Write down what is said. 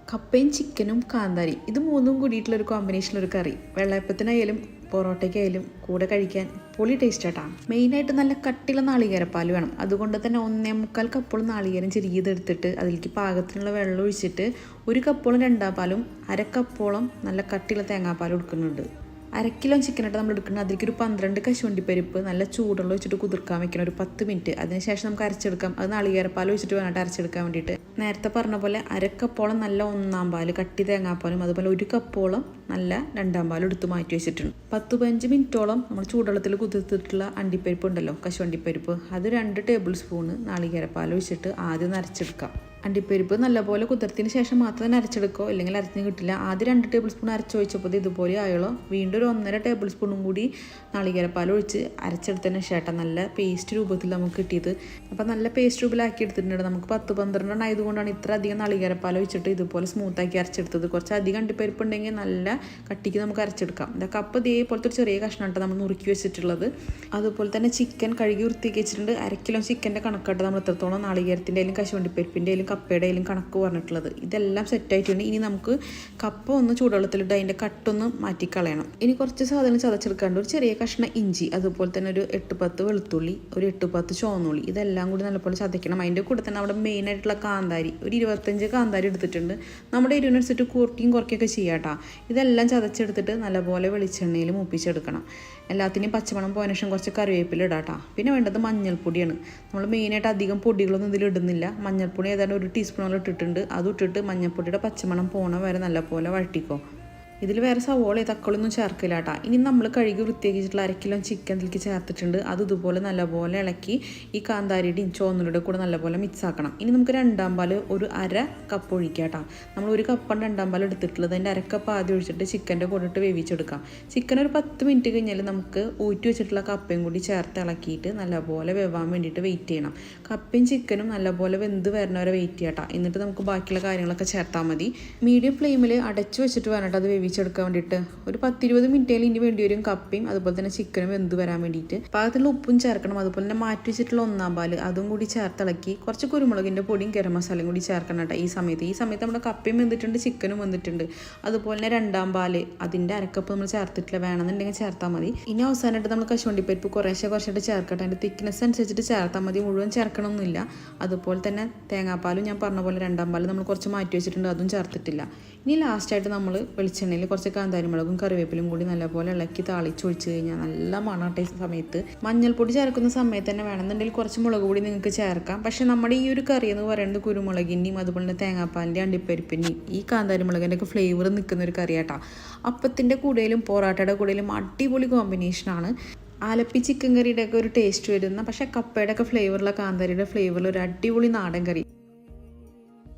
കപ്പയും ചിക്കനും കാന്താരി ഇത് മൂന്നും കൂടിയിട്ടുള്ളൊരു കോമ്പിനേഷനിലൊരു കറി വെള്ളയപ്പത്തിനായാലും പൊറോട്ടയ്ക്കായാലും കൂടെ കഴിക്കാൻ പൊളി ടേസ്റ്റായിട്ടാണ്. മെയിനായിട്ട് നല്ല കട്ടിയുള്ള നാളികേരപ്പാൽ വേണം. അതുകൊണ്ട് തന്നെ 1.25 കപ്പോളം നാളികേരം ചെറിയതെടുത്തിട്ട് അതിലേക്ക് പാകത്തിനുള്ള വെള്ളം ഒഴിച്ചിട്ട് 1 കപ്പോളം രണ്ടാം പാലും 1/2 കപ്പോളം നല്ല കട്ടിയുള്ള തേങ്ങാപ്പാലും എടുക്കുന്നുണ്ട്. 1/2 കിലോ ചിക്കനായിട്ട് നമ്മൾ എടുക്കുന്നത് അതിലേക്ക് ഒരു 12 കശുവണ്ടിപ്പരിപ്പ് നല്ല ചൂടുള്ള വെച്ചിട്ട് കുതിർക്കാൻ വെക്കണം ഒരു 10 മിനിറ്റ്. അതിനുശേഷം നമുക്ക് അരച്ചെടുക്കാം. അത് നാളികേരപ്പാൽ ഒഴിച്ചിട്ട് വേണം അരച്ചെടുക്കാൻ വേണ്ടിയിട്ട്. നേരത്തെ പറഞ്ഞ പോലെ 1/2 കപ്പോളം നല്ല 1-ാം പാല് കട്ടി തേങ്ങാപ്പാലും അതുപോലെ 1 കപ്പോളം നല്ല 2-ാം പാലും എടുത്ത് മാറ്റി വെച്ചിട്ടുണ്ട്. 10-15 മിനിറ്റോളം നമ്മൾ ചൂടുവെള്ളത്തിൽ കുതിർത്തിട്ടുള്ള അണ്ടിപ്പരിപ്പ് ഉണ്ടല്ലോ, കശുവണ്ടിപ്പരിപ്പ്, അത് 2 ടേബിൾ സ്പൂണ് നാളികേരപ്പാൽ ഒഴിച്ചിട്ട് ആദ്യം അരച്ചെടുക്കാം. അണ്ടിപ്പരിപ്പ് നല്ലപോലെ കുതിർത്തിന് ശേഷം മാത്രം തന്നെ അരച്ചെടുക്കോ, അല്ലെങ്കിൽ അരത്തിന് കിട്ടില്ല. ആദ്യം 2 ടേബിൾ സ്പൂൺ അരച്ചൊഴിച്ചപ്പോൾ ഇതുപോലെ ആയോളോ. വീണ്ടും ഒരു 1.5 ടേബിൾ സ്പൂണും കൂടി നാളികേരപ്പാൽ ഒഴിച്ച് അരച്ചെടുത്തതിന് ശേഷം നല്ല പേസ്റ്റ് രൂപത്തിൽ നമുക്ക് കിട്ടിയത്. അപ്പം നല്ല പേസ്റ്റ് രൂപത്തിലാക്കി എടുത്തിട്ടുണ്ട്. നമുക്ക് 10-12 ആയതുകൊണ്ടാണ് ഇത്ര അധികം നാളികേരപ്പാൽ ഒഴിച്ചിട്ട് ഇതുപോലെ സ്മൂത്താക്കി അരച്ചെടുത്തത്. കുറച്ച് അധികം അണ്ടിപ്പരിപ്പ് ഉണ്ടെങ്കിൽ നല്ല കട്ടിക്ക് നമുക്ക് അരച്ചെടുക്കാം. ഇതൊക്കെ കപ്പ് ഇതേപോലത്തെ ഒരു ചെറിയ കഷ്ണമായിട്ട് നമ്മൾ നുറുക്കി വെച്ചിട്ടുള്ളത്. അതുപോലെ തന്നെ ചിക്കൻ കഴുകി വൃത്തിയാക്കി വെച്ചിട്ടുണ്ട്. 1/2 കിലോ ചിക്കൻ്റെ കണക്കായിട്ട് നമ്മൾ എത്രത്തോളം നാളികേരത്തിൻ്റെ ആയാലും കശുവണ്ടിപ്പരിപ്പിൻ്റെ ആയാലും കപ്പയുടെ ആയാലും കണക്ക് പറഞ്ഞിട്ടുള്ളത്. ഇതെല്ലാം സെറ്റായിട്ടുണ്ട്. ഇനി നമുക്ക് കപ്പ ഒന്ന് ചൂടുവെള്ളത്തിലിട്ട് അതിൻ്റെ കട്ടൊന്ന് മാറ്റിക്കളയണം. ഇനി കുറച്ച് സാധനം ചതച്ചെടുക്കാണ്ട് ഒരു ചെറിയ കഷ്ണം ഇഞ്ചി, അതുപോലെ തന്നെ ഒരു 8-10 വെളുത്തുള്ളി, ഒരു 8-10 ചുവന്നുള്ളി, ഇതെല്ലാം കൂടി നല്ലപോലെ ചതയ്ക്കണം. അതിൻ്റെ കൂടെ തന്നെ അവിടെ മെയിനായിട്ടുള്ള കാന്താരി ഒരു 25 കാന്താരി എടുത്തിട്ടുണ്ട്. നമ്മുടെ എരിവിനനുസരിച്ച് കൂട്ടിയും കുറയ്ക്കുകയൊക്കെ ചെയ്യാം കേട്ടോ. ഇതെല്ലാം ചതച്ചെടുത്തിട്ട് നല്ലപോലെ വെളിച്ചെണ്ണയിൽ മൂപ്പിച്ചെടുക്കണം. എല്ലാത്തിനെയും പച്ചമണം പോയതിനു ശേഷം കുറച്ച് കറിവേപ്പില ഇടാം കേട്ടോ. പിന്നെ വേണ്ടത് മഞ്ഞൾപ്പൊടിയാണ്. നമ്മൾ മെയിനായിട്ട് അധികം പൊടികളൊന്നും ഇതിൽ ഇടുന്നില്ല. മഞ്ഞൾപ്പൊടി ഏതാണ്ട് 1 ടീസ്പൂണോളം ഇട്ടിട്ടുണ്ട്. അതും ഇട്ടിട്ട് മഞ്ഞൾപ്പൊടിയുടെ പച്ചമണം പോണ വരെ നല്ലപോലെ വഴറ്റിക്കോ. ഇതിൽ വേറെ സവോള തക്കാളിയൊന്നും ചേർക്കില്ല കേട്ടോ. ഇനി നമ്മൾ കഴുകി വൃത്തിയാക്കിയിട്ടുള്ള 1/2 കിലോ ചിക്കൻ ഇതിലേക്ക് ചേർത്തിട്ടുണ്ട്. അത് ഇതുപോലെ നല്ലപോലെ ഇളക്കി ഈ കാന്താരിയുടെയും ചുവന്നുള്ളിയുടെ കൂടെ നല്ലപോലെ മിക്സ് ആക്കണം. ഇനി നമുക്ക് 2-ാം പാൽ ഒരു 1/2 കപ്പ് ഒഴിക്കാം കേട്ടോ. നമ്മൾ 1 കപ്പാണ് 2-ാം പാൽ എടുത്തിട്ടുള്ളത്. അതിൻ്റെ 1/2 കപ്പ് ആദ്യം ഒഴിച്ചിട്ട് ചിക്കൻ്റെ കൂടെ ഇട്ട് വേവിച്ചെടുക്കാം. ചിക്കൻ ഒരു 10 മിനിറ്റ് കഴിഞ്ഞാൽ നമുക്ക് ഊറ്റി വെച്ചിട്ടുള്ള കപ്പയും കൂടി ചേർത്ത് ഇളക്കിയിട്ട് നല്ലപോലെ വേവാൻ വേണ്ടിയിട്ട് വെയിറ്റ് ചെയ്യണം. കപ്പയും ചിക്കനും നല്ലപോലെ വെന്ത് വരുന്നവരെ വെയിറ്റ് ചെയ്യാം കേട്ടോ. എന്നിട്ട് നമുക്ക് ബാക്കിയുള്ള കാര്യങ്ങളൊക്കെ ചേർത്താൽ മതി. മീഡിയം ഫ്ലെയിമിൽ അടച്ചു വെച്ചിട്ട് വേണം അത് വേവിച്ചെടുക്കാൻ വേണ്ടിയിട്ട്. ഒരു 10-20 മിനിറ്റിൽ ഇനി വേണ്ടി വരും കപ്പയും അതുപോലെ തന്നെ ചിക്കനും വെന്ത് വരാൻ വേണ്ടിയിട്ട്. പാകത്തിലുള്ള ഉപ്പും ചേർക്കണം. അതുപോലെ തന്നെ മാറ്റി വെച്ചിട്ടുള്ള 1-ാം പാൽ അതും കൂടി ചേർത്തിളക്കി കുറച്ച് കുരുമുളകിൻ്റെ പൊടിയും ഗരം മസാലയും കൂടി ചേർക്കണം കേട്ടോ. ഈ സമയത്ത് നമ്മുടെ കപ്പയും വെന്തിട്ടുണ്ട്, ചിക്കനും വെന്തിട്ടുണ്ട്. അതുപോലെ തന്നെ 2-ാം പാൽ അതിൻ്റെ 1/2 കപ്പ് നമ്മൾ ചേർത്തിട്ടില്ല, വേണമെന്നുണ്ടെങ്കിൽ ചേർത്താൽ മതി. ഇനി അവസാനമായിട്ട് നമ്മൾ കശുവണ്ടിപ്പരിപ്പ് കുറേശ്ശായിട്ട് ചേർക്കട്ടെ. അതിൻ്റെ തിക്നെസ് അനുസരിച്ചിട്ട് ചേർത്താൽ മതി, മുഴുവൻ ചേർക്കണമെന്നില്ല. അതുപോലെ തന്നെ തേങ്ങാപ്പാലും ഞാൻ പറഞ്ഞ പോലെ 2-ാം പാൽ നമ്മൾ കുറച്ച് മാറ്റി വെച്ചിട്ടുണ്ട്, അതും ചേർത്തിട്ടില്ല. ഇനി ലാസ്റ്റായിട്ട് നമ്മൾ വെളിച്ചെണ്ണയിൽ കുറച്ച് കാന്താരിമുളകും കറിവേപ്പിലും കൂടി നല്ലപോലെ ഇളക്കി താളിച്ചൊഴിച്ച് കഴിഞ്ഞാൽ നല്ല മണാട്ടെ. സമയത്ത് മഞ്ഞൾപ്പൊടി ചേർക്കുന്ന സമയത്ത് തന്നെ വേണമെന്നുണ്ടെങ്കിൽ കുറച്ച് മുളക് പൊടി നിങ്ങൾക്ക് ചേർക്കാം. പക്ഷേ നമ്മുടെ ഈ ഒരു കറി എന്ന് പറയുന്നത് കുരുമുളകിൻ്റെയും അതുപോലെ തന്നെ തേങ്ങാപ്പാലിൻ്റെ അണ്ടിപ്പരിപ്പിൻ്റെയും ഈ കാന്താരിമുളകിൻ്റെ ഒക്കെ ഫ്ലേവർ നിൽക്കുന്ന ഒരു കറിയാട്ടാ. അപ്പത്തിൻ്റെ കൂടെയും പൊറാട്ടയുടെ കൂടെയും അടിപൊളി കോമ്പിനേഷനാണ്. ആലപ്പി ചിക്കൻ കറിയുടെ ഒക്കെ ഒരു ടേസ്റ്റ് വരുന്ന, പക്ഷേ കപ്പയുടെ ഒക്കെ ഫ്ലേവറുള്ള കാന്താരിയുടെ ഫ്ലേവറിൽ ഒരു അടിപൊളി നാടൻ കറി.